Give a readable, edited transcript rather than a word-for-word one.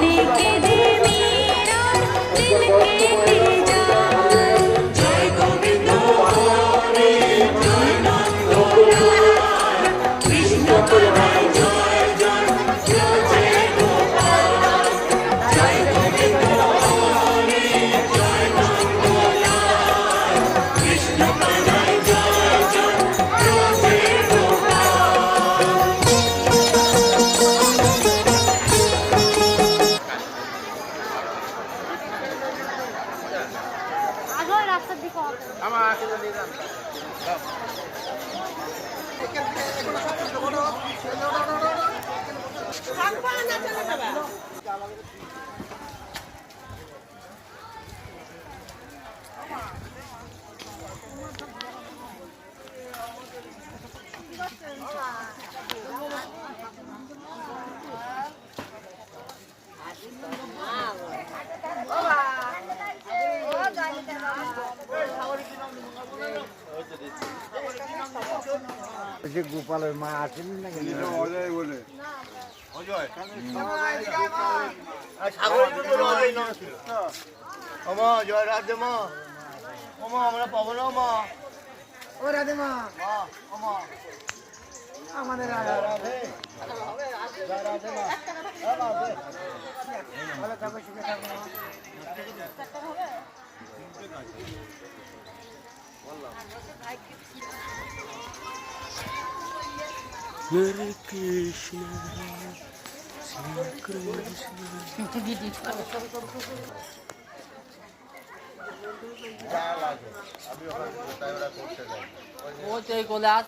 लेके दे मेरा दिल कहते जाए जय गोविंद हरे जय नंद कृष्ण पदाय जय जय जय जय गोपाल जय गोविंद हरे जय नंद कृष्ण पदाय जय जय जय जय রাস্তার দিকে গোপালের মা আসেনি না অজয় বলে জয় রাধে মা ওমা আমরা পাবো না মা ও রাধে মা আমাদের রাধে রাধে মা ভালো থাকো সুখে থাকো हरे कृष्ण श्री कृष्ण